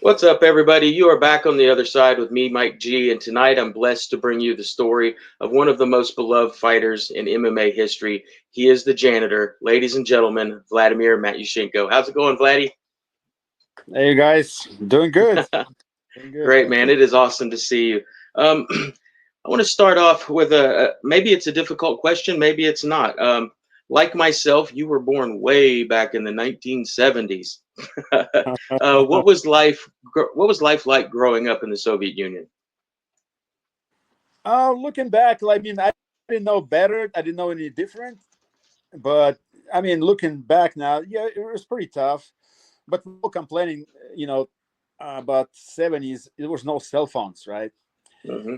What's up, everybody? You are back on the other side with me, Mike G, and tonight I'm blessed to bring you the story of one of the most beloved fighters in MMA history. He is the janitor, ladies and gentlemen, Vladimir Matyushenko. How's it going, Vladdy? Hey you guys, doing good. Doing good. Great, Thank man. you. It is awesome to see you. Um, I want to start off with maybe it's a difficult question, maybe it's not. Like myself, you were born way back in the 1970s. What was life? What was life like growing up in the Soviet Union? Looking back, I didn't know better. I didn't know any different. But looking back now, yeah, it was pretty tough. But no complaining. You know, about '70s, there was no cell phones, right? Hmm.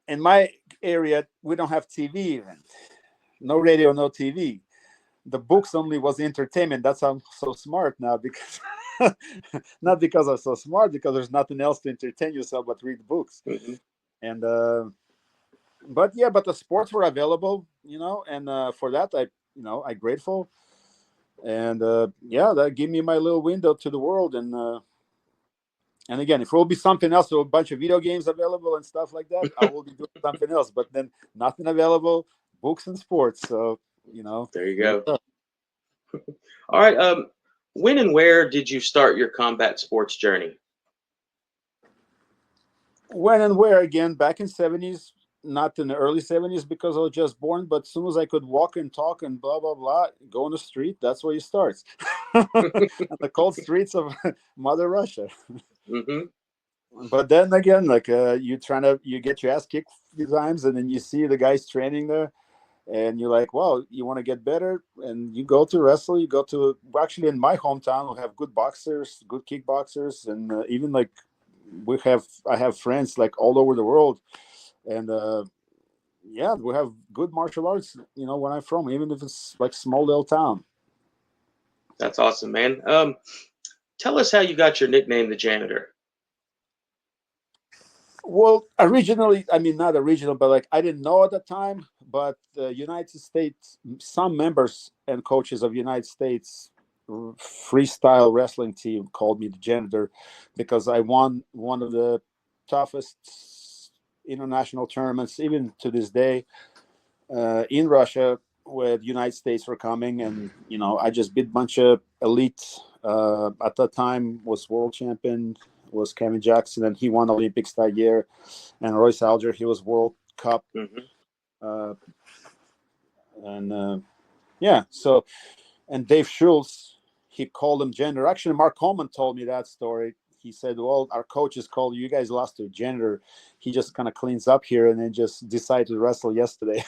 In my area, we don't have TV even. No radio, no TV. The books only was entertainment. That's how I'm so smart now because not because I'm so smart, because there's nothing else to entertain yourself but read books. Hmm. And but yeah, but the sports were available, and for that I grateful. And yeah, that gave me my little window to the world. And again, if there will be something else, so a bunch of video games available and stuff like that, I will be doing something else. But then nothing available, books and sports. So There you here we go. go. All right. When and where did you start your combat sports journey? When and where again? Back in '70s, not in the early '70s because I was just born. But as soon as I could walk and talk and blah blah blah, go on the street. That's where you start. The cold streets of Mother Russia. Hmm. But then again, like you get your ass kicked a few times, and then you see the guys training there, and you're like, well, you want to get better, and you go to wrestle. You go to actually in my hometown, we have good boxers, good kickboxers, and even like I have friends like all over the world, and yeah, we have good martial arts. Where I'm from, even if it's like small little town. That's awesome, man. Tell us how you got your nickname, the janitor. Well, originally, not original, but like I didn't know at the time. But the United States, some members and coaches of United States freestyle wrestling team called me the janitor because I won one of the toughest international tournaments, even to this day, in Russia, where the United States were coming, and I just beat a bunch of elite. At that time, was world champion was Kevin Jackson, and he won Olympics that year. And Royce Alger, he was World Cup, Hmm. uh, and yeah. So and Dave Schultz, he called him janitor. Actually, Mark Coleman told me that story. He said, "Well, our coaches called you guys lost to a janitor. He just kind of cleans up here, and then just decided to wrestle yesterday."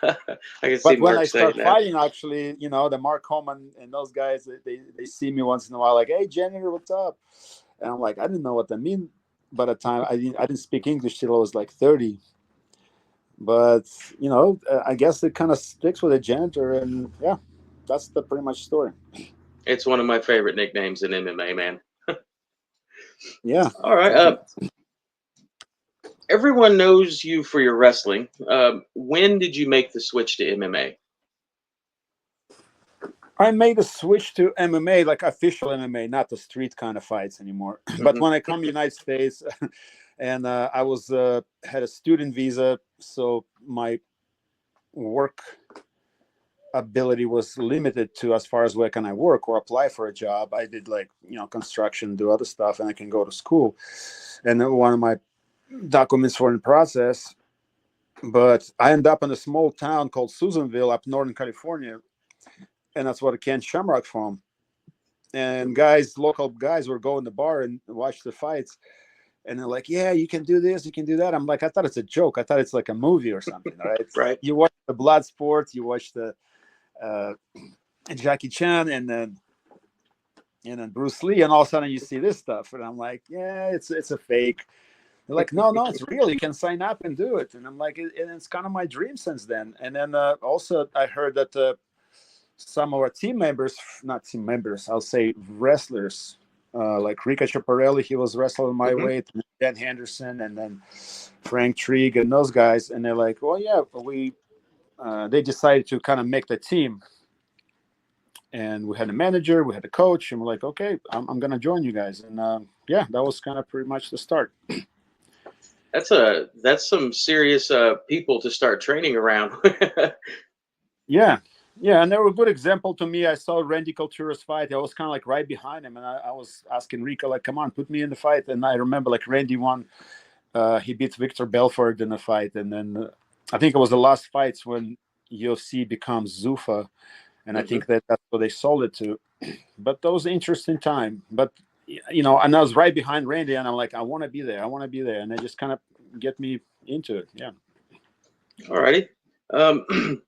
I can see But when Mark I saying start that. fighting, actually, the Mark Coleman and those guys, they see me once in a while, like, "Hey, janitor, what's up?" And I'm like, I didn't know what that mean. By the time I didn't speak English till I was like 30. But I guess it kind of sticks with a janitor, and yeah, that's the pretty much story. It's one of my favorite nicknames in MMA, man. Yeah, All right. thank you. Everyone knows you for your wrestling. When did you make the switch to MMA? I made a switch to MMA, like official MMA, not the street kind of fights anymore. But Hmm. when I come to United States, and I was had a student visa, so my work ability was limited to as far as where can I work or apply for a job. I did like construction, do other stuff, and I can go to school. And then one of my documents were in process, but I ended up in a small town called Susanville up northern California, and that's where Ken Shamrock from. And guys, local guys, were going to the bar and watch the fights, and they're like, "Yeah, you can do this, you can do that." I'm like, I thought it's a joke. I thought it's like a movie or something, right? Right. You watch the blood sports, you watch the uh, Jackie Chan, and then Bruce Lee, and all of a sudden you see this stuff, and I'm like, "Yeah, it's a fake." They're like, "No, no, it's real. You can sign up and do it." And I'm like, and it's kind of my dream since then. And then also I heard that some of our team members, not team members, I'll say wrestlers, like Rika Chaparelli, he was wrestling my Hmm. weight, and Dan Henderson, and then Frank Trigg, and those guys. And they're like, well, yeah, they decided to kind of make the team. and we had a manager, we had a coach, and we're like, okay, I'm gonna join you guys. And yeah, that was kind of pretty much the start. That's some serious people to start training around. Yeah, yeah, and they were a good example to me. I saw Randy Couture's fight. I was kind of like right behind him, and I was asking Rico, like, come on, put me in the fight. And I remember like Randy won. He beat Victor Belfort in a fight, and then I think it was the last fights when UFC becomes Zuffa, and I Hmm. think that's what they sold it to. But that was an interesting time. But and I was right behind Randy, and I'm like, I want to be there. I want to be there, and they just kind of get me into it. Yeah. Alrighty. Um,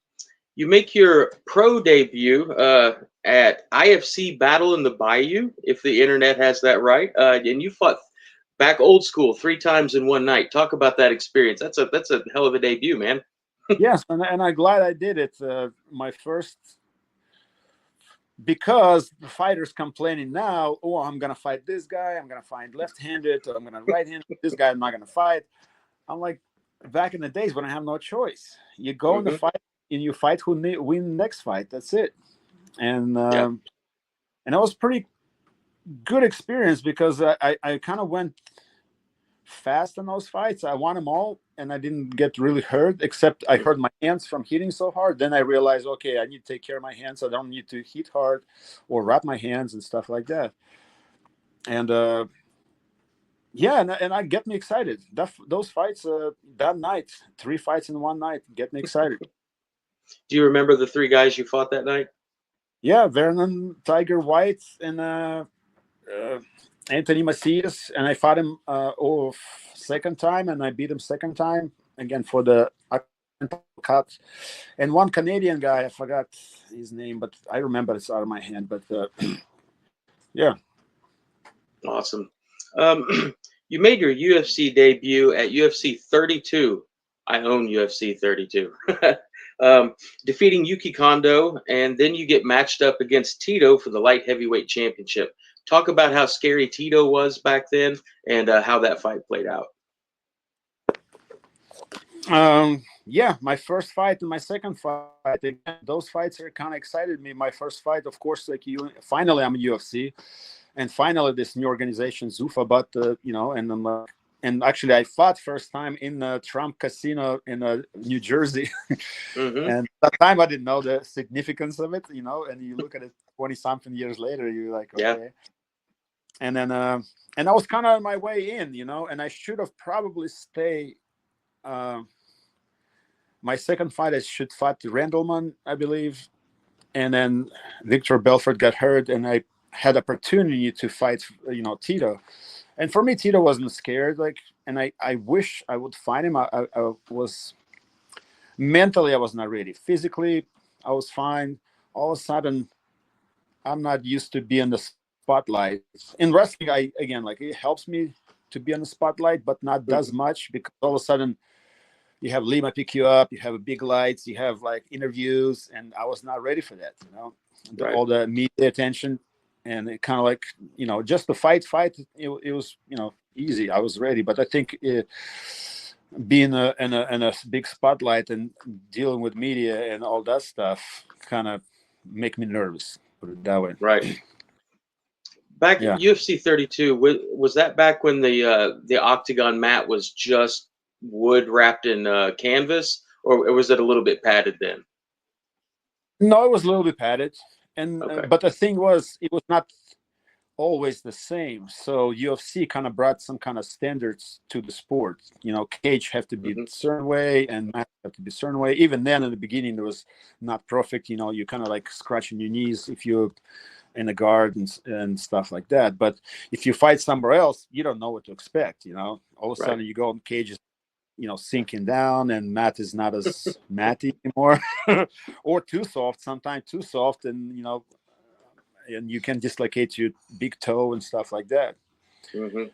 you make your pro debut at IFC Battle in the Bayou, if the internet has that right, and you fought back old school 3 times in one night. Talk about that experience. That's a hell of a debut, man. Yes, and I'm glad I did it. My first, because the fighters complaining now, oh, I'm gonna fight this guy, I'm gonna fight left-handed, or I'm gonna right-handed. This guy I'm not gonna fight. I'm like, back in the days when I have no choice, you go in the Hmm. fight and you fight who win next fight. That's it. And Yeah. and that was pretty good experience because I kind of went fast in those fights. I won them all, and I didn't get really hurt, except I hurt my hands from hitting so hard. Then I realized, okay, I need to take care of my hands. I don't need to hit hard or wrap my hands and stuff like that. And yeah, and I get me excited. Those fights that night, 3 fights in one night, get me excited. Do you remember the 3 guys you fought that night? Yeah, Vernon, Tiger White, and uh, Anthony Macias, and I fought him second time, and I beat him second time again for the cut. And one Canadian guy, I forgot his name, but I remember it's out of my hand. But yeah, Awesome. You made your UFC debut at UFC 32. I own UFC 32. Defeating Yuki Kondo, and then you get matched up against Tito for the light heavyweight championship. Talk about how scary Tito was back then and how that fight played out. yeah, my first fight and my second fight. Again, those fights are kind of excited me. My first fight, of course, like you. Finally, I'm in UFC, and finally this new organization Zuffa. But and I'm like, and actually, I fought first time in the Trump Casino in New Jersey, Hmm. and that time I didn't know the significance of it. And you look at it 20 something years later, you're like, Yeah. okay. And then and I was kind of on my way in, and I should have probably stayed. Uh, my second fight, I should fight Randleman, I believe, and then Victor Belfort got hurt, and I had opportunity to fight, Tito. And for me, Tito wasn't scared, like, and I wish I would find him. I was mentally, I was not ready. Physically, I was fine. All of a sudden, I'm not used to being the spotlight. In wrestling, I again, like, it helps me to be on the spotlight, but not does Hmm. much, because all of a sudden you have Lima pick you up, you have big lights, you have like interviews, and I was not ready for that. Right. All the media attention, and it kind of like, just the fight. It was easy. I was ready, but I think being in a big spotlight and dealing with media and all that stuff kind of make me nervous. Put it that way. Right. Back Yeah. UFC 32, was that back when the octagon mat was just wood wrapped in canvas, or was it a little bit padded then? No, it was a little bit padded, and Okay. but the thing was, it was not always the same. So UFC kind of brought some kind of standards to the sport. Cage have to be a Hmm. certain way, and match have to be a certain way. Even then, in the beginning, it was not perfect. You kind of like scratching your knees if you're in a guard and stuff like that. But if you fight somewhere else, you don't know what to expect. All of a Right. sudden, you go in cages, sinking down, and mat is not as matty anymore, or too soft. Sometimes too soft, and you can dislocate your big toe and stuff like that. Hmm.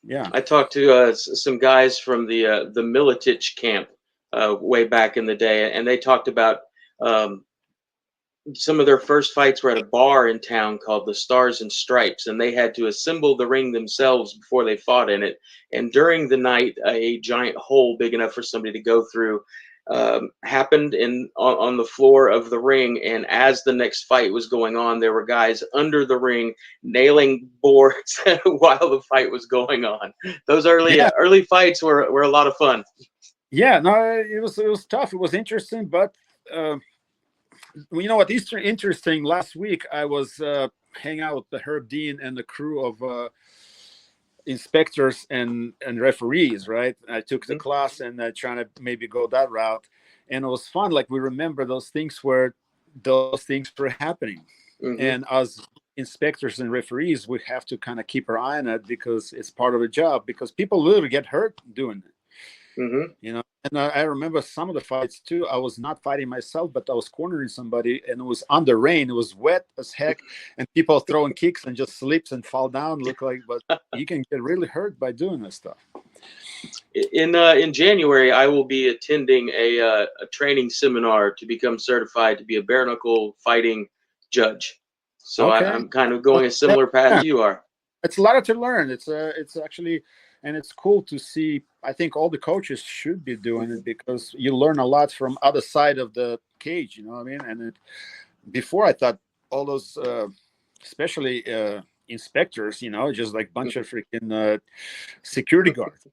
Yeah. I talked to some guys from the Militich camp way back in the day, and they talked about um, some of their first fights were at a bar in town called the Stars and Stripes, and they had to assemble the ring themselves before they fought in it. And during the night, a giant hole big enough for somebody to go through happened on the floor of the ring, and as the next fight was going on, there were guys under the ring nailing boards while the fight was going on. Those Yeah, early fights were a lot of fun. yeah. No, it was tough. It was interesting, but you know what? Interesting. Last week I was hanging out with the Herb Dean and the crew of inspectors and referees. Right. I took the class and trying to maybe go that route, and it was fun. Like we remember those things where those things were happening, Mm-hmm. and as inspectors and referees, we have to kind of keep our eye on it because it's part of the job. Because people literally get hurt doing it. Mm-hmm. You know, and I remember some of the fights too. I was not fighting myself, but I was cornering somebody, and it was under rain. It was wet as heck, and people throwing kicks and just slips and fall down. Look like, but you can get really hurt by doing this stuff. In January, I will be attending a training seminar to become certified to be a bare knuckle fighting judge. So Okay, I'm kind of going a similar path yeah, you are. it's a lot to learn. It's actually, and it's cool to see. I think all the coaches should be doing Mm-hmm. it because you learn a lot from other side of the cage. You know what I mean? And before I thought all those, especially inspectors, just like bunch of freaking security guards.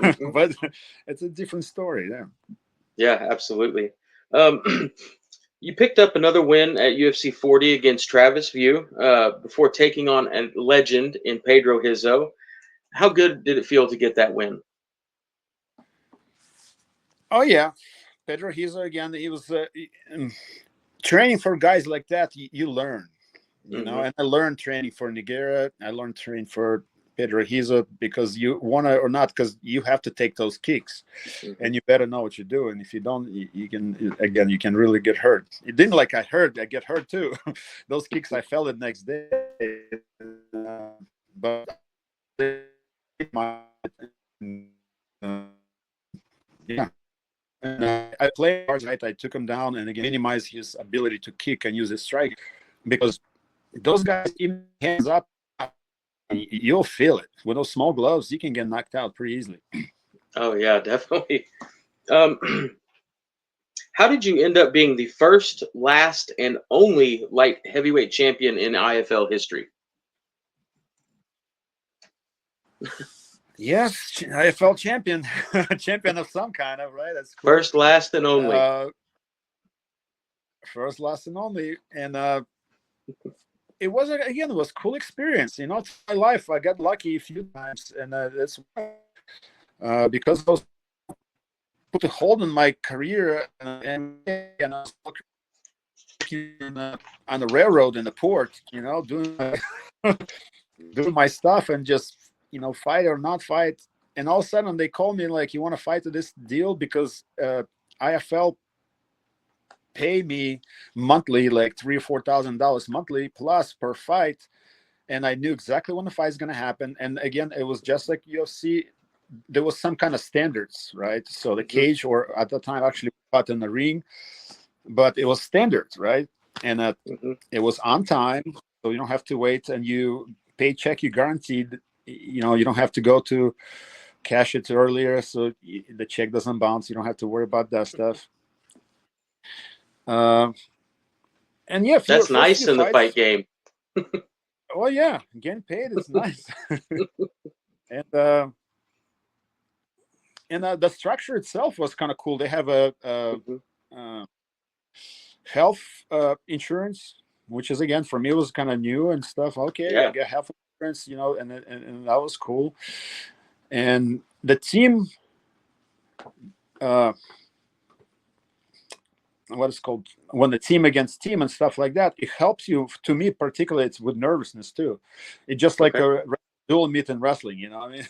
Mm-hmm. But it's a different story there. Yeah, absolutely. Um, you picked up another win at UFC 40 against Travis View before taking on a legend in Pedro Hizo. How good did it feel to get that win? Oh yeah, Pedro Hizo again. He was training for guys like that. You learn, Mm-hmm. and I learned training for Nigera. I learned training for Pedro Hizo because you want to or not, because you have to take those kicks. Mm-hmm. And you better know what you do. And if you don't, you can again, you can really get hurt. It didn't like I get hurt too. Those kicks I felt it next day, but uh, yeah. And I played hard, right. I took him down and again minimize his ability to kick and use his strike because those guys, even hands up, you'll feel it. With those small gloves, you can get knocked out pretty easily. Oh yeah, definitely. Um, how did you end up being the first, last, and only light heavyweight champion in IFL history? Yes, IFL champion, champion of some kind of, right. That's cool. First, last, and only. Uh, First, last, and only, and it was again, it was cool experience. It's my life. I got lucky a few times, and that's because those put a hold on my career, and I was working on the railroad in the port, doing doing my stuff and just fight or not fight. And all of a sudden they call me like, you want to fight to this deal because IFL pay me monthly like $3,000 or $4,000 monthly plus per fight, and I knew exactly when the fight is going to happen. And again, it was just like UFC. There was some kind of standards, right? So the Mm-hmm. cage, or at the time actually fought in the ring, but it was standards, right? And Mm-hmm. it was on time, so you don't have to wait, and you paycheck you guaranteed. You don't have to go to cash it earlier, so the check doesn't bounce. You don't have to worry about that stuff. Uh, and yeah, That's first nice few in the fight fights. game. Oh yeah, getting paid is nice. and the structure itself was kind of cool. They have Mm-hmm. uh health insurance, which is again for me was kind of new and stuff. Okay, I Yeah. get health insurance, and that was cool. And the team, uh, what is called when the team against team and stuff like that, it helps you. To me, particularly, it's with nervousness too. It's just like Okay. a dual meet in wrestling. What I mean.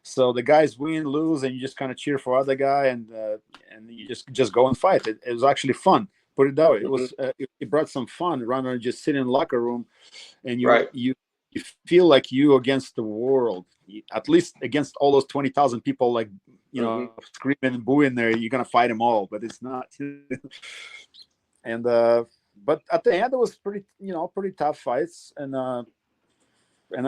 So the guys win, lose, and you just kind of cheer for other guy, and you just go and fight. It was actually fun. Put it that way. It Mm-hmm. was it brought some fun rather than just sitting in the locker room and Right. you feel like you against the world, at least against all those 20,000 people, like Mm-hmm. screaming and booing there. You're gonna fight them all, but it's not. And but at the end, it was pretty tough fights, and I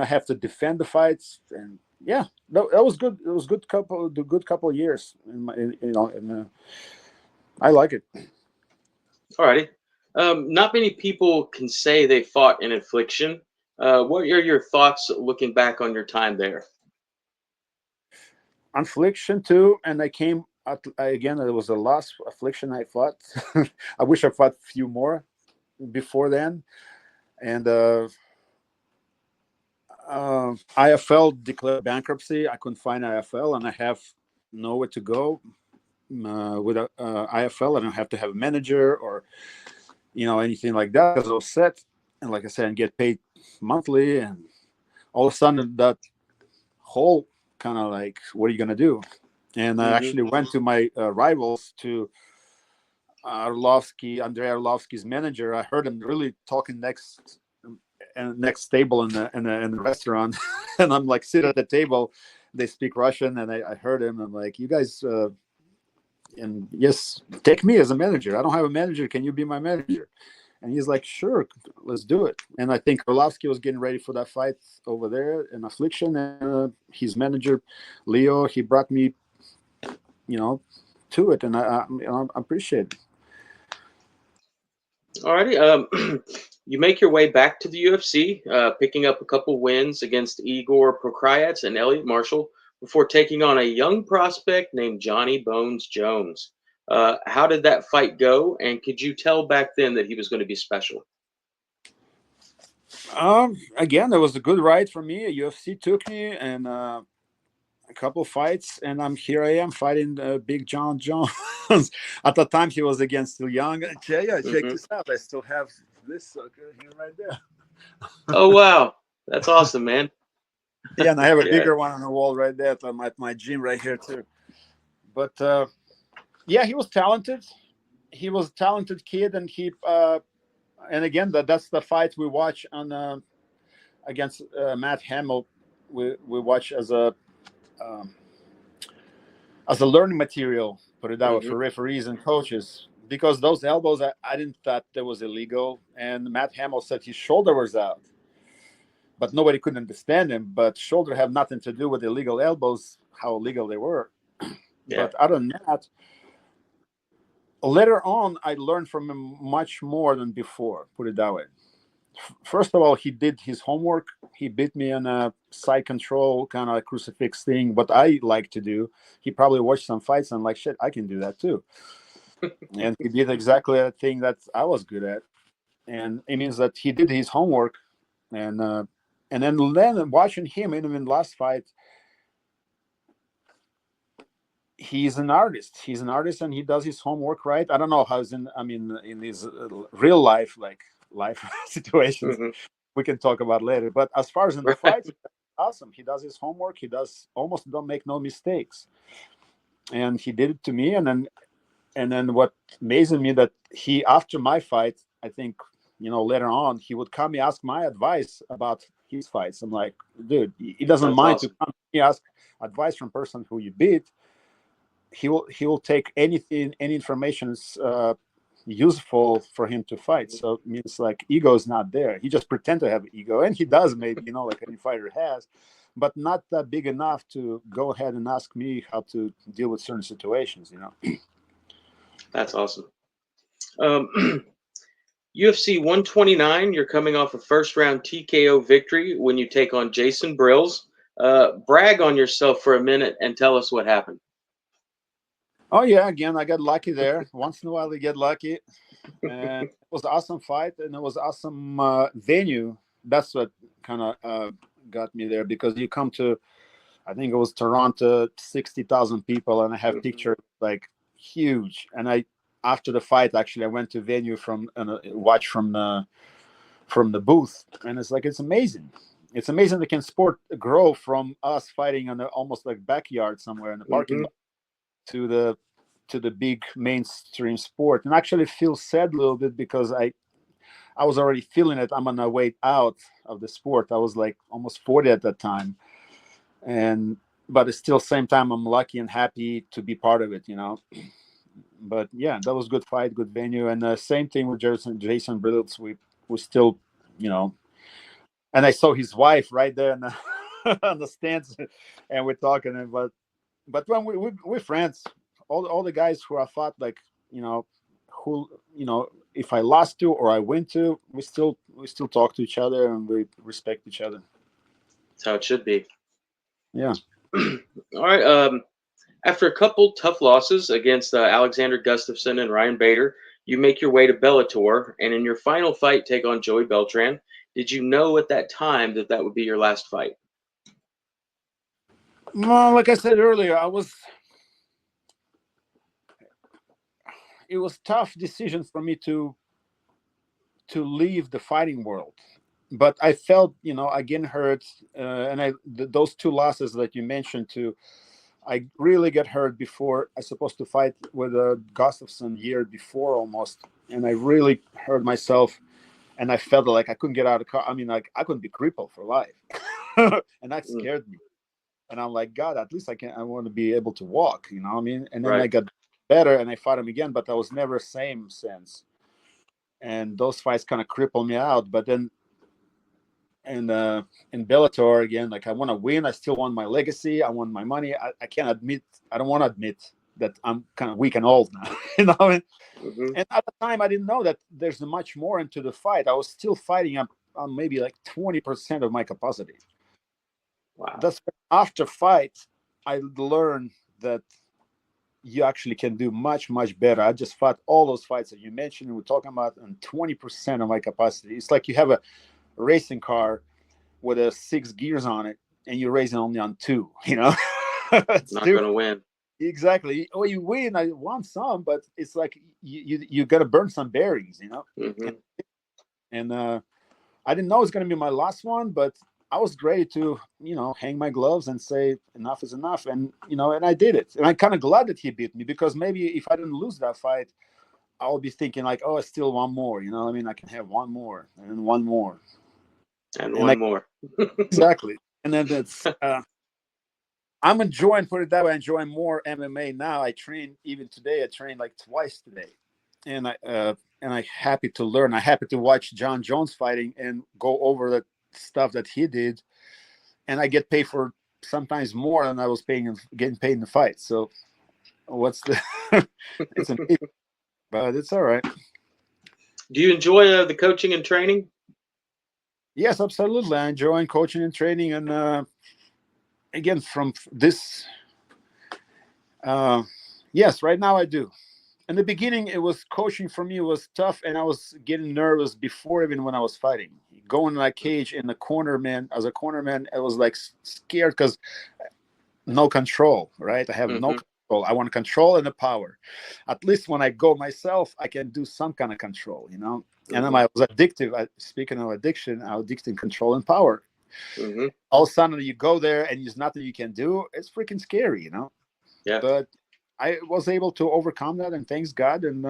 have to defend the fights, and that was good. It was good couple of years in my, I like it. Alrighty. Not many people can say they fought in affliction. What are your thoughts looking back on your time there? Affliction too, and I came at, again. It was the last affliction I fought. I wish I fought a few more before then. And IFL declared bankruptcy. I couldn't find IFL, and I have nowhere to go with IFL. I don't have to have a manager or anything like that because I was set. And like I said, and get paid monthly. And all of a sudden, that whole kind of like, what are you gonna do? And I Hmm. actually went to my rivals, to Andrei Arlovsky's manager. I heard him really talking next table in the restaurant, and I'm like sit at the table. They speak Russian, and I heard him. I'm like, you guys, and yes, take me as a manager. I don't have a manager. Can you be my manager? And he's like, sure, let's do it. And I think Arlovsky was getting ready for that fight over there in Affliction, and his manager, Leo, he brought me, you know, to it, and I appreciate it. Alrighty. You make your way back to the UFC, picking up a couple wins against Igor Prokhyats and Elliot Marshall before taking on a young prospect named Johnny Bones Jones. How did that fight go? And could you tell back then that he was going to be special? Again, it was a good ride for me. UFC took me, and a couple fights, and I am fighting Big John Jones. At the time, he was against still young. Yeah, check Hmm. this out. I still have this sucker here right there. Oh wow, that's awesome, man. Yeah, and I have a Yeah. bigger one on the wall right there at my gym right here too. But yeah, he was talented. He was a talented kid, and and again, that's the fight we watch on against Matt Hamill. We watch um, as a learning material, put it that way, Hmm. for referees and coaches. Because those elbows, I didn't thought that was illegal. And Matt Hamill said his shoulder was out, but nobody could understand him. But shoulder have nothing to do with illegal elbows, how illegal they were. Yeah. But other than that, later on, I learned from him much more than before, put it that way. First of all, he did his homework. He beat me in a side control kind of crucifix thing, what I like to do. He probably watched some fights and like, shit, I can do that too. And he did exactly the thing that I was good at. And it means that he did his homework. And then watching him even in the last fight, he's an artist. He's an artist, and he does his homework right. I don't know how's in his real life, like life situations, Hmm. we can talk about later. But as far as in the fights, awesome. He does his homework. He does almost don't make no mistakes, and he did it to me. And then what amazed me that he, after my fight, I think, later on, he would come and ask my advice about his fights. I'm like, dude, he doesn't That's mind to awesome. come and ask advice from person who you beat. He will take anything, any information is useful for him to fight. So it means like ego is not there. He just pretend to have ego, and he does, maybe, like any fighter has, but not that big enough to go ahead and ask me how to deal with certain situations. That's awesome. UFC 129, you're coming off a first round TKO victory when you take on Jason Brills. Brag on yourself for a minute and tell us what happened. Oh yeah, again, I got lucky there. Once in a while, you get lucky, and it was an awesome fight, and it was awesome venue. That's what kind of got me there, because you come to, I think it was Toronto, 60,000 people, and I have Mhm. pictures like huge. And after the fight, actually, I went to venue from and watch from the booth, and it's amazing. It's amazing they can sport grow from us fighting on almost like backyard somewhere in the parking Mhm. lot to the big mainstream sport. And actually feel sad a little bit, because I was already feeling it. I'm on my way out of the sport. I was like almost 40 at that time, and but it's still same time I'm lucky and happy to be part of it. But yeah, that was good fight, good venue. And same thing with Jason Brills. We still, you know and I saw his wife right there in on the stands, and we're talking. But when we're friends, all the guys who I fought, like, who, if I lost to or I win to, we still talk to each other and we respect each other. That's how it should be. Yeah. All right. After a couple tough losses against Alexander Gustafsson and Ryan Bader, you make your way to Bellator, and in your final fight, take on Joey Beltran. Did you know at that time that that would be your last fight? Well, like I said earlier, it was tough decision for me to leave the fighting world, but I felt, again, hurt, and those two losses that you mentioned too, I really got hurt before I supposed to fight with Gustafsson year before almost, and I really hurt myself, and I felt like I couldn't get out of the car. I mean, like I couldn't be crippled for life, and that Mm, scared me. And I'm like, God, at least I can. I want to be able to walk, what I mean. And then I right. got better, and I fought him again, but I was never same since. And those fights kind of crippled me out. But then, and in Bellator again, like I want to win. I still want my legacy. I want my money. I can't admit. I don't want to admit that I'm kind of weak and old now. Hmm. And at the time, I didn't know that there's much more into the fight. I was still fighting up on maybe like 20% of my capacity. Wow. That's after fight, I learned that you actually can do much, much better. I just fought all those fights that you mentioned. We're talking about on 20% of my capacity. It's like you have a racing car with a 6 gears on it, and you're racing only on two. It's Not going different. to win. Exactly. Oh, you win. I won some, but it's like you got to burn some bearings. Hmm. And I didn't know it was going to be my last one, but I was ready to, hang my gloves and say enough is enough. And I did it. And I'm kind of glad that he beat me, because maybe if I didn't lose that fight, I'll be thinking like, oh, I still want more. I mean, I can have one more and one more. And And one like, more. exactly. And then I'm enjoying, put it that way, enjoying more MMA now. I train even today. I train like twice today. And I happy to learn. I happy to watch John Jones fighting and go over the stuff that he did, and I get paid for sometimes more than I was getting paid in the fight. So what's the? It's amazing, but it's all right. Do you enjoy the coaching and training? Yes, absolutely. I enjoy coaching and training, and again from this. Uh, yes, right now I do. In the beginning, it was coaching for me was tough, and I was getting nervous before even when I was fighting. Going in that cage in the corner, man. As a corner man, I was like scared because no control, right? I have no Hmm. control. I want control and the power. At least when I go myself, I can do some kind of control. And then Hmm. I was addictive. Speaking of addiction, I was addicted to control and power. Hmm. All of a sudden, you go there and there's nothing you can do. It's freaking scary. Yeah. But I was able to overcome that, and thanks God. And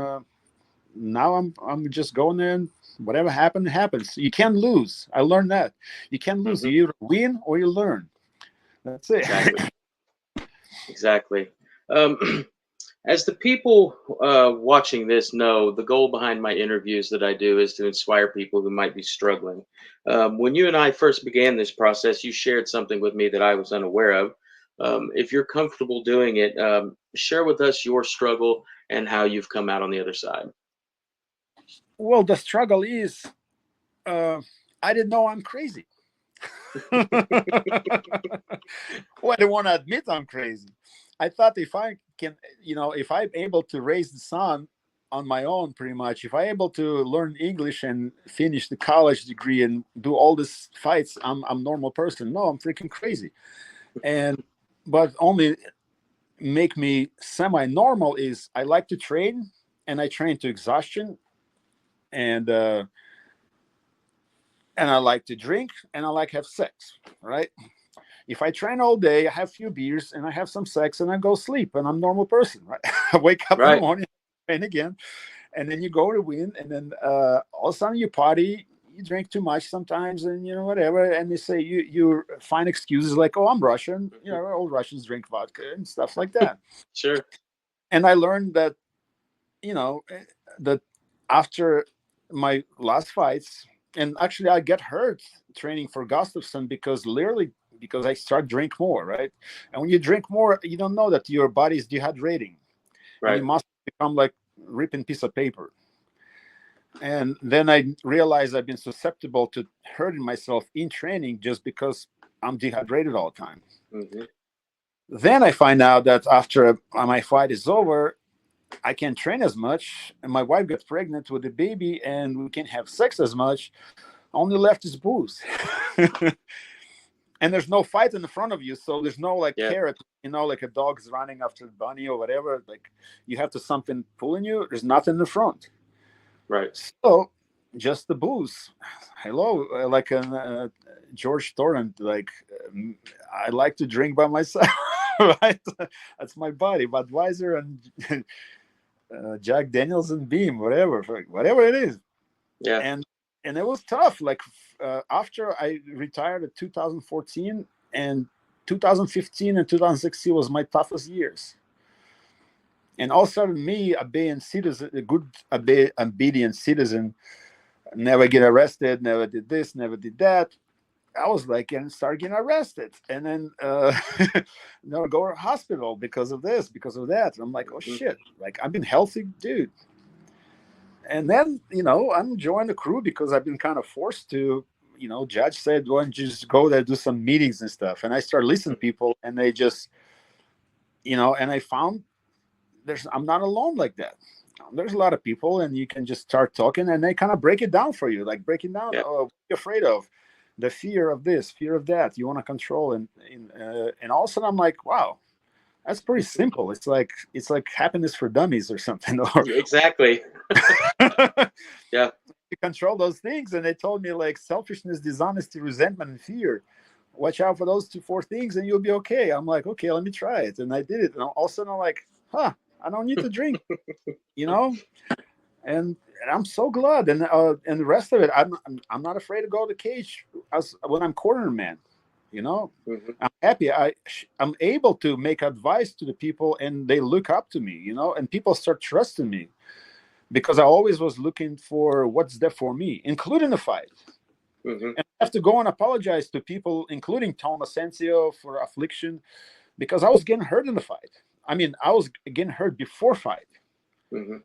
now I'm just going there, and whatever happens. You can't lose. I learned that you can't lose. Hmm. You either win or you learn. That's it. Exactly. Exactly. Um, as the people watching this know, the goal behind my interviews that I do is to inspire people who might be struggling. When you and I first began this process, you shared something with me that I was unaware of. If you're comfortable doing it, share with us your struggle and how you've come out on the other side. Well, the struggle is uh, I didn't know I'm crazy. Well, I don't want to admit I'm crazy. I thought if I can, if I'm able to raise the son on my own, pretty much, if I'm able to learn English and finish the college degree and do all these fights, I'm normal person. No, I'm freaking crazy. And but only make me semi-normal is I like to train, and I train to exhaustion, and I like to drink, and I like have sex. Right? If I train all day, I have a few beers, and I have some sex, and I go sleep, and I'm a normal person. Right? I wake up in the Right. morning, train again, and then you go to win, and then all of a sudden you party. You drink too much sometimes, and whatever, and they say you find excuses like, "Oh, I'm Russian." Mhm. All Russians drink vodka and stuff like that. Sure. And I learned that you know that after my last fights, and actually I get hurt training for Gustafsson because literally because I start drink more, right? And when you drink more, you don't know that your body is dehydrating, and Right. you must become like ripping piece of paper. And then I realized I've been susceptible to hurting myself in training just because I'm dehydrated all the time. Mm-hmm. Then I find out that after my fight is over, I can't train as much, and my wife got pregnant with a baby, and we can't have sex as much. Only left is booze. And there's no fight in the front of you, so there's no like Yeah. carrot, like a dog's running after the bunny or whatever. Like you have to something pulling you. There's nothing in the front. Right. So just the booze. Hello, like George Thornton. Like I like to drink by myself. Right, that's my body. Budweiser and Jack Daniels and Beam, whatever it is. Yeah. And it was tough. Like after I retired in 2014, and 2015 and 2016 was my toughest years. And all of a sudden, me, a good obedient citizen, never get arrested, never did this, never did that. I was like, and start getting arrested, and then go to hospital because of this, because of that. And I'm like, oh shit! Like I've been healthy, dude. And then I'm joining the crew because I've been kind of forced to. Judge said, "Why don't you just go there, do some meetings and stuff?" And I started listening to people, and they just, and I found I'm not alone like that. There's a lot of people, and you can just start talking, and they kind of break it down for you, like breaking down, Yeah. what you're afraid of, the fear of this, fear of that, you want to control, and all of a sudden I'm like, wow, that's pretty simple. It's like happiness for dummies or something. Or Exactly. Yeah. you control those things, and they told me like selfishness, dishonesty, resentment, and fear. Watch out for those 4 things, and you'll be okay. I'm like, okay, let me try it, and I did it, and all of a sudden I'm like, I don't need to drink, and I'm so glad. And the rest of it, I'm not afraid to go to the cage when I'm corner man. Mm-hmm. I'm happy. I'm able to make advice to the people, and they look up to me. And people start trusting me because I always was looking for what's there for me, including the fight. Mm-hmm. And I have to go and apologize to people, including Tom Asensio, for affliction, because I was getting hurt in the fight. I mean, I was getting hurt before fight. Mm-hmm.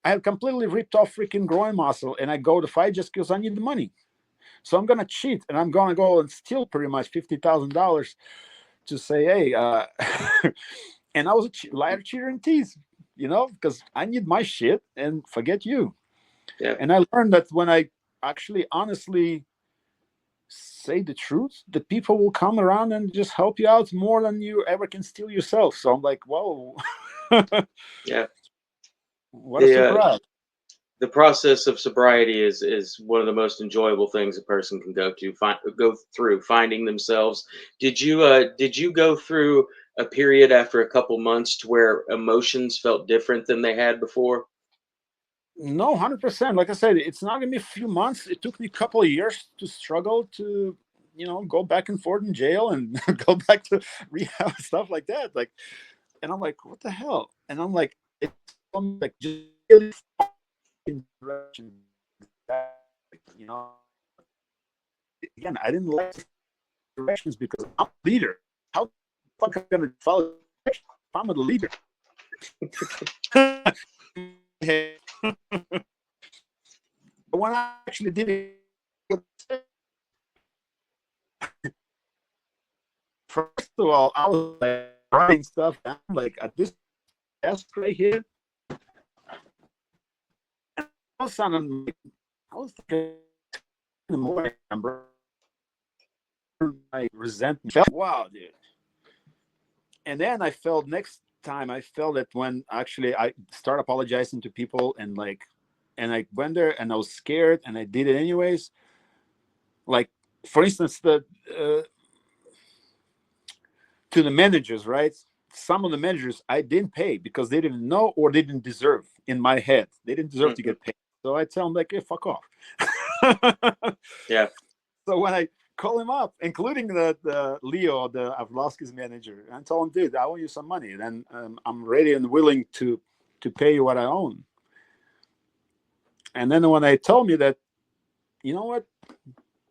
I had completely ripped off freaking groin muscle, and I go to fight just because I need the money. So I'm gonna cheat, and I'm gonna go and steal pretty much $50,000 to say, hey, and I was a liar, cheater, and tease, because I need my shit and forget you. Yeah. And I learned that when I actually honestly say the truth, the people will come around and just help you out more than you ever can steal yourself. So I'm like, whoa. Yeah. What a surprise. The process of sobriety is one of the most enjoyable things a person can go through, finding themselves. Did you go through a period after a couple months to where emotions felt different than they had before? No, 100%. Like I said, it's not gonna be a few months. It took me a couple of years to struggle to, go back and forth in jail and go back to rehab, stuff like that. Like, and I'm like, what the hell? And I'm like, it's like just really in direction. You know, again, I didn't like directions because I'm a leader. How the fuck am I gonna follow directions if I'm a leader? But when I actually did it, first of all, I was like writing stuff down, like at this desk right here. And all of a sudden, I was thinking in the morning, I resentment. Wow, dude. And then I felt next time, I felt it when actually I started apologizing to people, and I went there and I was scared and I did it anyways. Like, for instance, to the managers, right? Some of the managers I didn't pay because they didn't know or they didn't deserve. In my head, they didn't deserve to Mm-hmm. get paid. So I tell them like, hey, fuck off. Yeah. So when I call him up, including the Leo, the Avlovsky's manager, and told him, dude, I owe you some money, and I'm ready and willing to pay you what I own. And then when they told me that, you know what,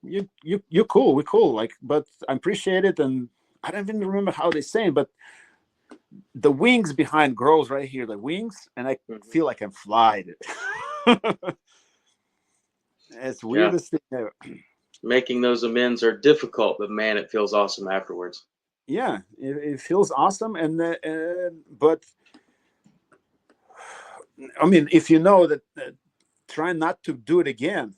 you're cool, we're cool, like, but I appreciate it, and I don't even remember how they say it, but the wings behind grows right here, the wings, and I Mhm. feel like I'm flying. It's Yeah, weirdest thing ever. making those amends are difficult, but man, it feels awesome afterwards. Yeah, it feels awesome, and but I mean, if you know that, try not to do it again,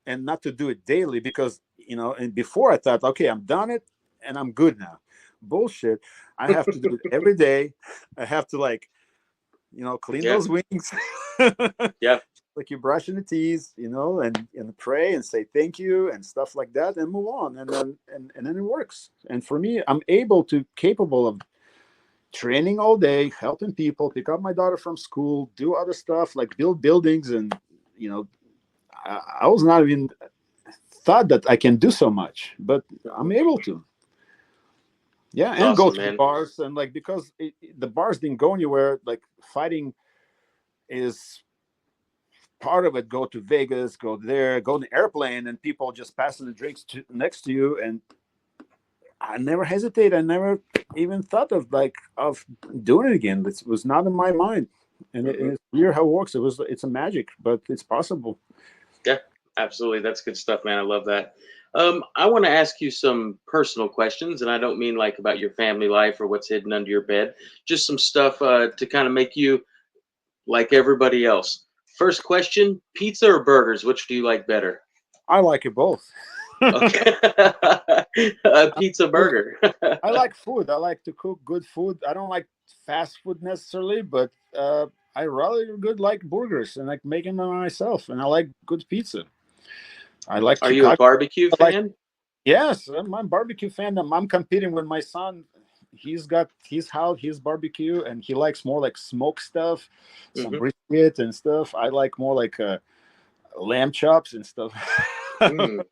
and not to do it daily, because and before I thought, okay, I'm done it and I'm good now. Bullshit. I have to do it every day. I have to, like, clean Yeah, those wings. yeah, Like you're brushing the teeth, and pray and say thank you and stuff like that, and move on, and then it works. And for me, I'm capable of training all day, helping people, pick up my daughter from school, do other stuff like build buildings, and you know, I was not even thought that I can do so much, but I'm mhm. able to. Yeah, It's and go awesome, to the man. bars, and like, because the bars didn't go anywhere. Like, fighting is part of it. Go to Vegas, go there, go on the airplane, and people just passing the drinks next to you, and I never hesitate. I never even thought of doing it again. It was not in my mind, and Hmm. it's weird how it works. It's a magic, but it's possible. Yeah, absolutely. That's good stuff, man. I love that. I want to ask you some personal questions, and I don't mean like about your family life or what's hidden under your bed. Just some stuff to kind of make you like everybody else. First question: pizza or burgers? Which do you like better? I like it both. Okay, a pizza Food. burger. I like food. I like to cook good food. I don't like fast food necessarily, but I rather good like burgers and like making them myself. And I like good pizza. I like Are you a Chicago. barbecue I like fan? Yes, I'm a barbecue fan. I'm competing with my son. He's got his house, his barbecue, and he likes more like smoke stuff, some Hmm. brisket and stuff. I like more like lamb chops and stuff. Mm.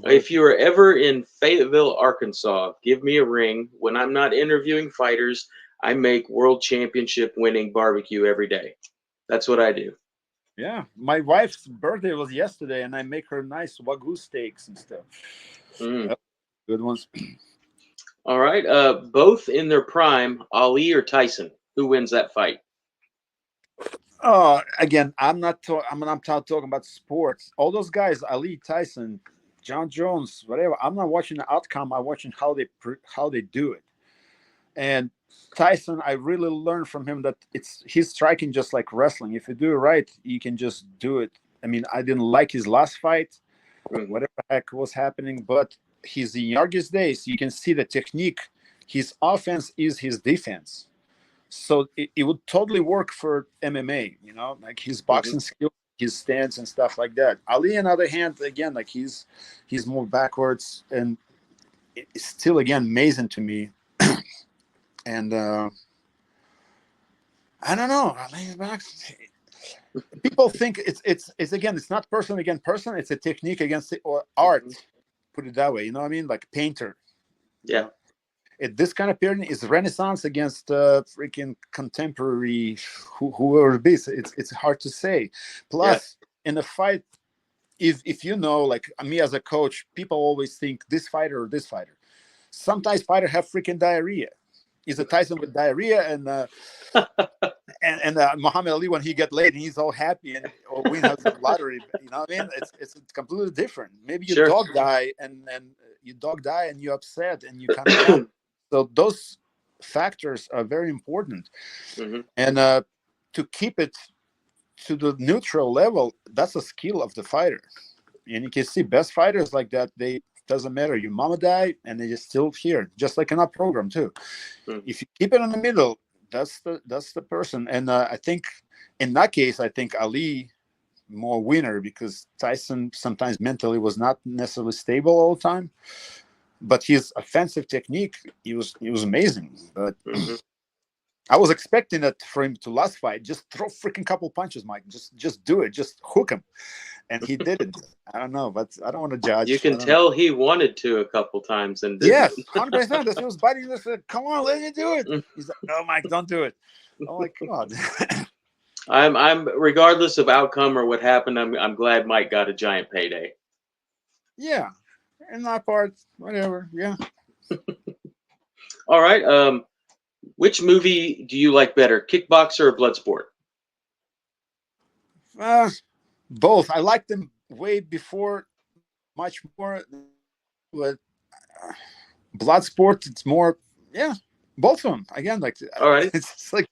But If you are ever in Fayetteville, Arkansas, give me a ring. When I'm not interviewing fighters, I make world championship winning barbecue every day. That's what I do. yeah, my wife's birthday was yesterday, and I make her nice wagyu steaks and stuff. Mm. Yep, good ones. All right. Both in their prime, Ali or Tyson. Who wins that fight? Again, I'm not talking about sports. All those guys, Ali, Tyson, John Jones, whatever. I'm not watching the outcome. I'm watching how they do it. And Tyson, I really learned from him that he's striking just like wrestling. If you do it right, you can just do it. I mean, I didn't like his last fight, Hmm. whatever the heck was happening, but his youngest days, you can see the technique. His offense is his defense. So it would totally work for MMA, like his Hmm. boxing skill, his stance and stuff like that. Ali, on the other hand, again, like he's more backwards, and it's still again amazing to me. And I don't know. People think it's again, it's not person against person. It's a technique against or art. Hmm. Put it that way. You know what I mean? Like painter. You Yeah. know, this kind of period is Renaissance against freaking contemporary, whoever it is. It's hard to say. Yeah. Plus, in a fight, if like me as a coach, people always think this fighter or this fighter. Sometimes fighter have freaking diarrhea. Is a Tyson with diarrhea, and Muhammad Ali, when he get laid and he's all happy and or win has some lottery, you know what I mean? It's completely different. Maybe your Sure. dog die and your dog die and you're upset and you kind of down. So those factors are very important, Hmm. and to keep it to the neutral level, that's a skill of the fighter. And you can see best fighters like that. They doesn't matter. Your mama died and they're still here, just like in our program too. Hmm. If you keep it in the middle, that's the person. And I think in that case, I think Ali more winner, because Tyson sometimes mentally was not necessarily stable all the time, but his offensive technique, he was amazing. But Hmm. I was expecting that for him to last fight, just throw freaking couple punches, Mike. Just do it, just hook him, and he didn't. I don't know, but I don't want to You judge. I can don't know. tell he wanted to a couple times and didn't. Yes, 100%. That he was biting this. Come on, let me do it. He's like, no, Mike, don't do it. I'm like, come on. I'm regardless of outcome or what happened. I'm glad Mike got a giant payday. Yeah, in that part, whatever. Yeah. All right. Which movie do you like better, Kickboxer or Bloodsport? Uh, Both. I liked them way before, much more. But Bloodsport, it's more. Yeah, both of them. Again, like All right. it's just like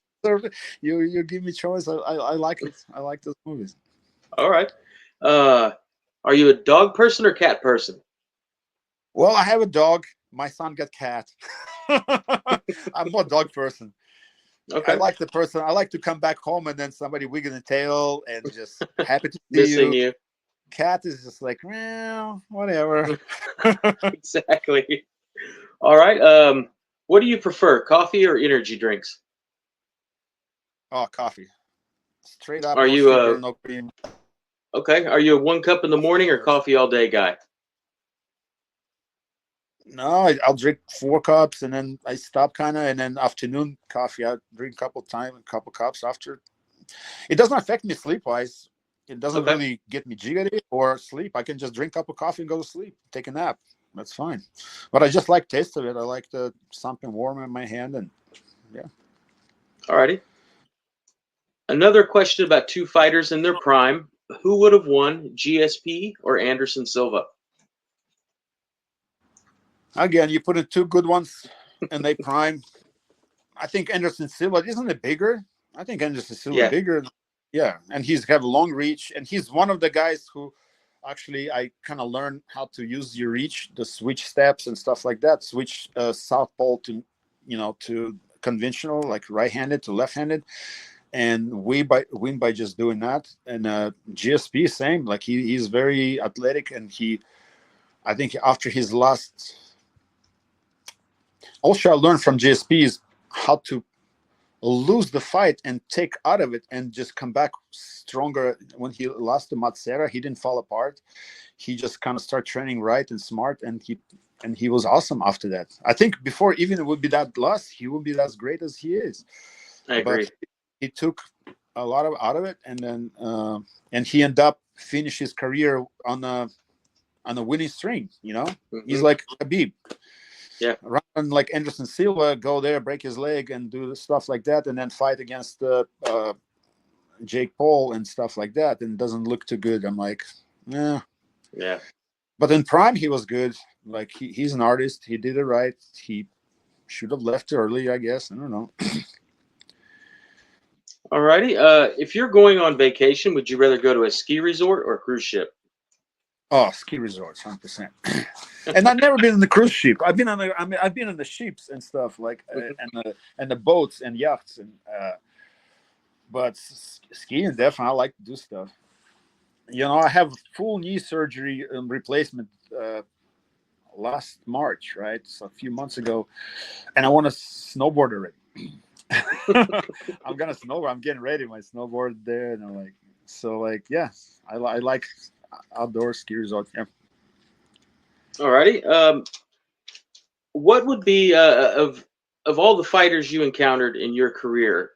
you give me choice. I like it. I like those movies. All right. Uh, are you a dog person or cat person? Well, I have a dog. My son got cat. I'm more dog person. I Okay. like the person. I like to come back home and then somebody wigging the tail and just happy to see Missing you. you. Cat is just like, well, whatever. Exactly. All right. What do you prefer, coffee or energy drinks? Oh, coffee. Straight up, Are no you sugar, no cream. okay? Are you a 1 cup in the Coffee morning or first. coffee all day guy? No, I'll drink 4 cups and then I stop kind of, and then afternoon coffee I drink a couple cups after. It doesn't affect me sleep wise. It doesn't Okay. really get me jiggery or sleep. I can just drink a cup of coffee and go to sleep, take a nap. That's fine. But I just like taste of it. I like the something warm in my hand, and yeah. All righty. Another question about two fighters in their prime. Who would have won, GSP or Anderson Silva? Again, you put in two good ones and they prime. I think Anderson Silva isn't it bigger. I think Anderson Silva Yeah. bigger. Yeah, and he's have a long reach, and he's one of the guys who actually I kind of learned how to use your reach, the switch steps and stuff like that. Switch southpaw to to conventional like right-handed to left-handed, and we by win by just doing that. And GSP same, like he's very athletic, and he I think after his last also I learned from GSP is how to lose the fight and take out of it and just come back stronger. When he lost to Matsera, he didn't fall apart. He just kind of started training right and smart, and he was awesome after that. I think before even it would be that loss, he would be as great as he is. I But agree. he took a lot of out of it, and then and he ended up finish his career on a winning string. He's Hmm. like Khabib. Yeah. Run like Anderson Silva, go there, break his leg, and do stuff like that, and then fight against Jake Paul and stuff like that, and it doesn't look too good. I'm like, yeah. Yeah. But in prime, he was good. Like he's an artist. He did it right. He should have left early, I guess. I don't know. All righty. If you're going on vacation, would you rather go to a ski resort or a cruise ship? Oh, ski resorts, 100%. And I've never been in the cruise ship. I've been on the. I mean, I've been on the ships and stuff like, and the boats and yachts and. But skiing, definitely, I like to do stuff. I have full knee surgery replacement last March, right? So a few months ago, and I want to snowboard already. I'm gonna snowboard. I'm getting ready. My snowboard there, and I'm like, so like, yeah, I like outdoor ski resort. Yeah. All righty. What would be of all the fighters you encountered in your career,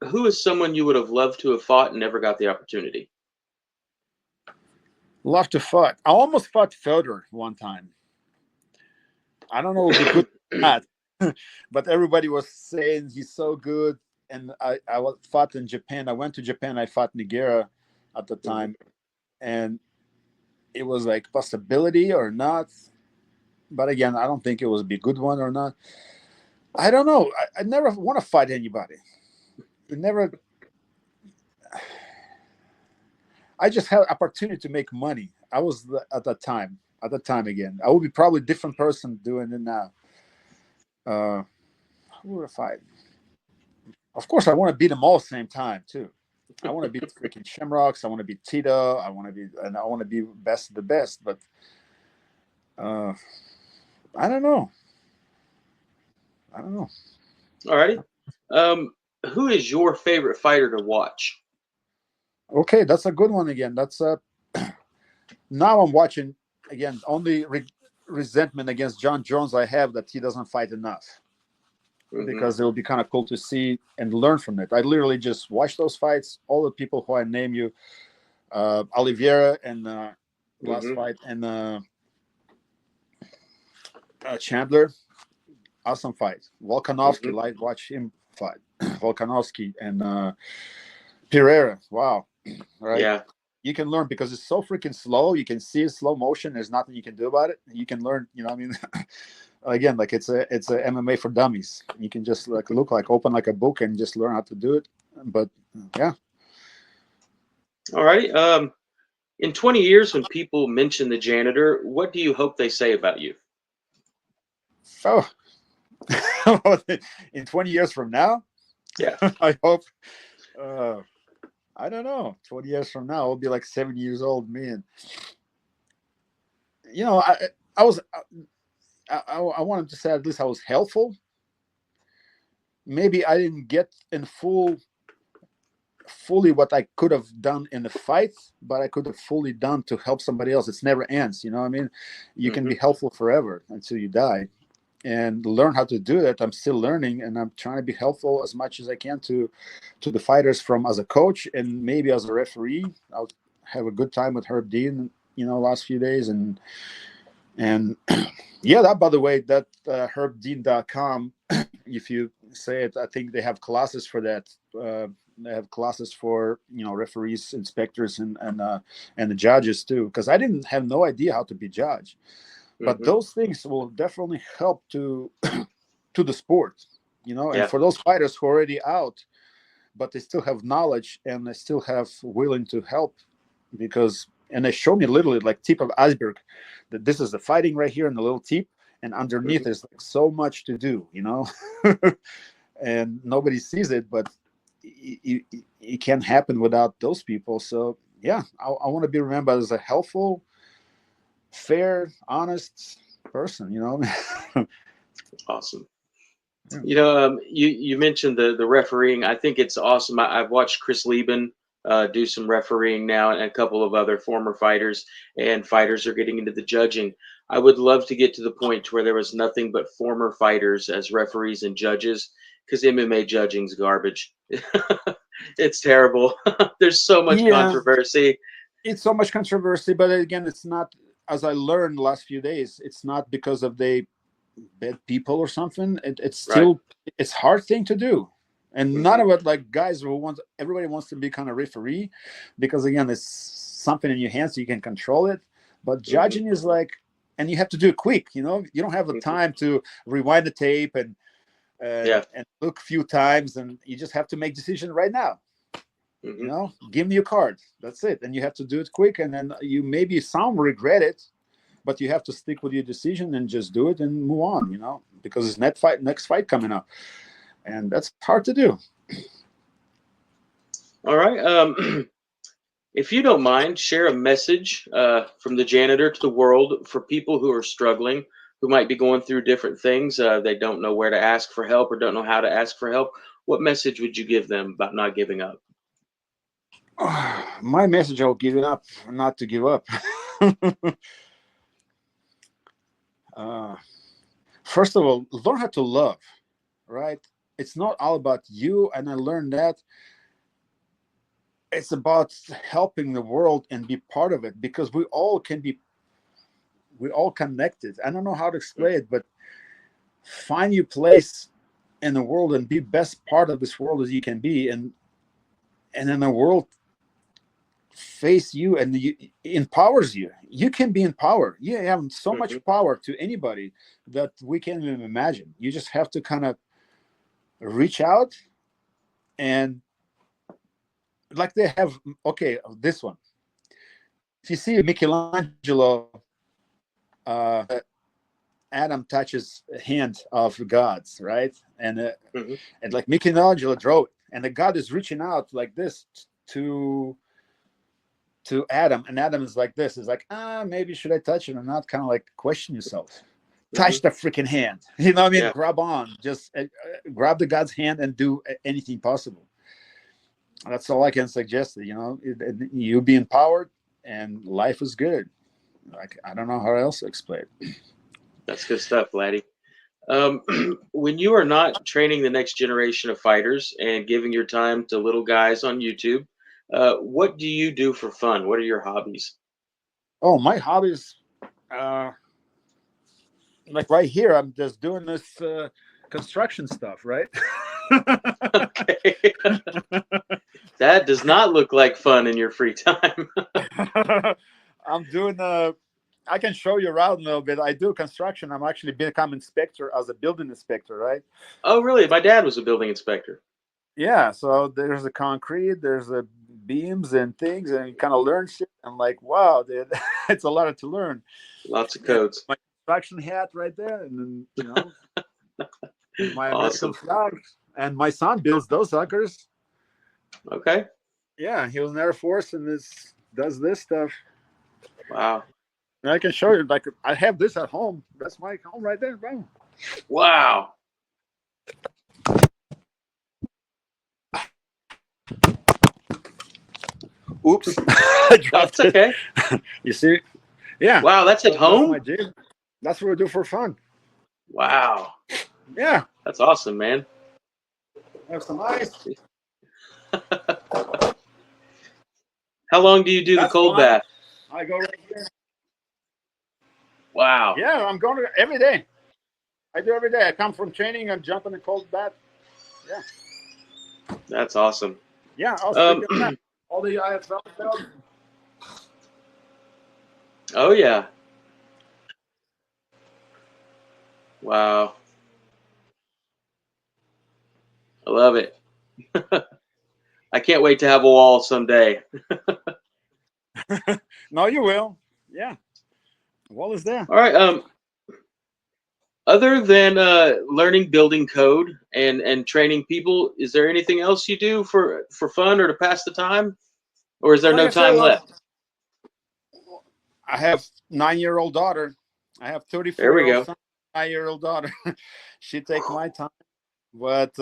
who is someone you would have loved to have fought and never got the opportunity? Love to fight. I almost fought Fedor one time. I don't know, it would be good or not, but everybody was saying he's so good. And I was fought in Japan. I went to Japan. I fought Nigeria at the Mhm. time, and it was like possibility or not. But again, I don't think it was be a good one or not. I don't know. I never want to fight anybody. It never. I just had opportunity to make money. I was at that time. At that time again, I would be probably a different person doing it now. Who would I fight? Of course, I want to beat them all at the same time too. I want to beat freaking Shamrocks. I want to beat Tito. I want to be best of the best. But uh, I don't know. I don't know. All righty. Um, who is your favorite fighter to watch? Okay, that's a good one again. That's now I'm watching again. Only resentment against John Jones I have that he doesn't fight enough, Hmm. because it will be kind of cool to see and learn from it. I literally just watch those fights. All the people who I name you, Oliveira and last Hmm. fight, and Chandler. awesome fight. Volkanovski, Hmm. like watch him fight. Volkanovski and Pereira. Wow, right? Yeah. You can learn because it's so freaking slow. You can see it slow motion. There's nothing you can do about it. You can learn. You know, what I mean, again, like it's a MMA for dummies. You can just like look like open like a book and just learn how to do it. But yeah, All right. In 20 years, when people mention the janitor, what do you hope they say about you? so in 20 years from now, Yeah. I hope. Uh, I don't know. 20 years from now, I'll be like 70 years old, man. You know, I was I wanted to say at least I was helpful. Maybe I didn't get in fully what I could have done in the fight, but I could have fully done to help somebody else. It's never ends. You know what I mean? You can be Hmm. helpful forever until you die, and learn how to do that. I'm still learning, and I'm trying to be helpful as much as I can to the fighters from as a coach and maybe as a referee. I'll have a good time with Herb Dean, last few days, and yeah, that, by the way, that herbdean.com, if you say it, I think they have classes for that. They have classes for referees, inspectors, and the judges too, because I didn't have no idea how to be judge, but Hmm. those things will definitely help to to the sport, and Yeah. for those fighters who are already out but they still have knowledge and they still have willing to help, because and they show me literally like tip of iceberg, that this is the fighting right here in the little tip, and underneath Hmm. there's like so much to do, and nobody sees it, but it can't happen without those people. So yeah, I want to be remembered as a helpful, fair, honest person, Awesome. Yeah. You mentioned the refereeing. I think it's awesome. I've watched Chris Lieben do some refereeing now, and a couple of other former fighters, and fighters are getting into the judging. I would love to get to the point where there was nothing but former fighters as referees and judges, because MMA judging's garbage. It's terrible. There's so much Yeah, controversy. it's so much controversy, but again, it's not, as I learned the last few days, it's not because of they bad people or something. It's Right. still, it's hard thing to do, and none Hmm. of it like guys who want, everybody wants to be kind of referee, because again, it's something in your hands so you can control it. But Hmm. judging is like, and you have to do it quick. You don't have the Hmm. time to rewind the tape and Yeah. look a few times, and you just have to make decision right now. Hmm. Give me your card, that's it, and you have to do it quick, and then you maybe some regret it, but you have to stick with your decision and just do it and move on, because it's next fight coming up, and that's hard to do. All right. If you don't mind, share a message from the janitor to the world for people who are struggling, who might be going through different things. They don't know where to ask for help or don't know how to ask for help. What message would you give them about not giving up? My message, I'll give it up, not to give up. uh, First of all, learn how to love, right? It's not all about you, and I learned that it's about helping the world and be part of it, because we all connected. I don't know how to Mm. explain it, but find your place in the world and be best part of this world as you can be, and then the world face you and empowers you. You can be empowered. You have so Mhm. much power to anybody that we can't even imagine. You just have to kind of reach out, and like they have, okay, this one, if you see Michelangelo, Adam touches hand of gods, right? Mhm. And like Michelangelo drew it, and the god is reaching out like this to Adam, and Adam is like this. Is like, maybe should I touch it or not? Kind of like question yourself. Mhm. Touch the freaking hand. You know what I mean? Yeah. Grab on. Just grab the god's hand and do anything possible. That's all I can suggest. You be empowered, and life is good. Like, I don't know how else to explain it. That's good stuff, Laddie. Um, when you are not training the next generation of fighters and giving your time to little guys on YouTube, what do you do for fun? What are your hobbies? Oh, my hobbies. Uh, like right here, I'm just doing this construction stuff, right? Okay. That does not look like fun in your free time. I'm doing I can show you around a little bit. I do construction. I'm actually become inspector as a building inspector, right? Oh, really? My dad was a building inspector. Yeah. So there's the concrete, there's the beams and things, and you kind of learn shit. I'm like, wow, dude, it's a lot to learn. Lots of Yeah, codes. my construction hat right there, and then and my American Awesome. flag. And my son builds those suckers. Okay. Yeah, he was in the Air Force and does this stuff. Wow. And I can show you. Like I have this at home. That's my home right there, bro. Wow. Oops, I dropped That's it. okay. You see? Yeah. Wow, that's at So that's my home? gym. That's what we do for fun. Wow. Yeah. That's awesome, man. Have some ice. How long do you do the That's cold fun. bath? I go right there. Wow. Yeah, I'm going to every day. I do every day. I come from training and jump in the cold bath. Yeah. That's awesome. Yeah. I'll speak Um, of that. All the IFL belts. oh, yeah. Wow. I love it. I can't wait to have a wall someday. No, you will. Yeah. Wall is there. All right. Other than learning building code and training people, is there anything else you do for fun or to pass the time, or is there Like no I said, time well, left? I have 9-year-old daughter. I have There we 34-year-old go. son, 9-year-old daughter. She take my time, but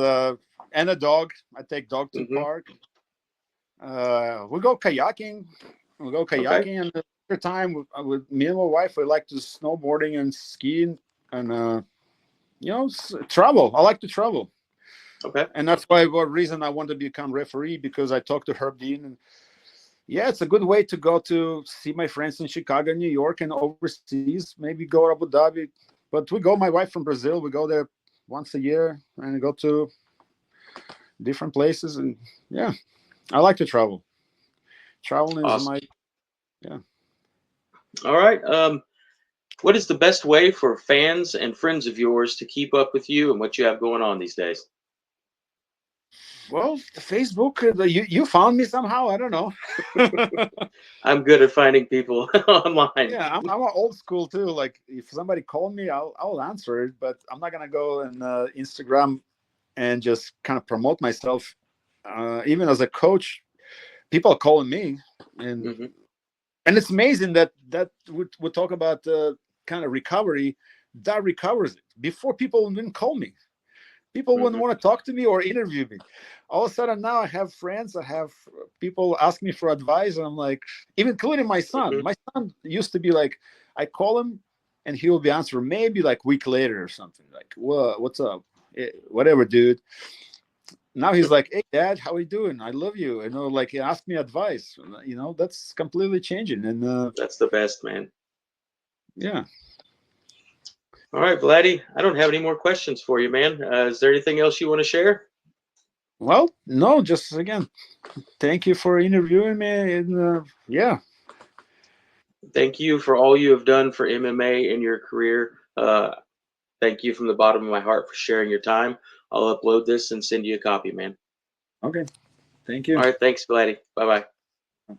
and a dog. I take dog to Hmm. park. We go kayaking. We go Okay. kayaking, and the time with me and my wife, we like to snowboarding and skiing, and travel. I like to travel, Okay. and that's why what reason I want to become referee, because I talked to Herb Dean, and yeah, it's a good way to go to see my friends in Chicago, New York, and overseas. Maybe go to Abu Dhabi. But we go, my wife from Brazil, we go there once a year and go to different places. And yeah, I like to travel. Traveling is Awesome. my, yeah. All right. What is the best way for fans and friends of yours to keep up with you and what you have going on these days? Well, Facebook, you found me somehow. I don't know. I'm good at finding people online. Yeah, I'm old school too. Like if somebody called me, I'll answer it, but I'm not gonna go and Instagram and just kind of promote myself. Even as a coach, people are calling me, and Hmm. it's amazing that we talk about kind of recovery. That recovers it before people didn't call me. People wouldn't Hmm. want to talk to me or interview me. All of a sudden now I have friends, I have people ask me for advice, and I'm like, even including my son. Hmm. My son used to be like, I call him and he will be answering maybe like a week later or something, like, what's up? Whatever, dude. Now he's like, hey dad, how are you doing? I love you. Like he asked me advice. That's completely changing. And That's the best, man. yeah. All right, Vladdy, I don't have any more questions for you, man. Is there anything else you want to share? Well, no, just again, thank you for interviewing me. And yeah. Thank you for all you have done for MMA in your career. Thank you from the bottom of my heart for sharing your time. I'll upload this and send you a copy, man. Okay. Thank All you. right, thanks, Vladdy. Bye bye.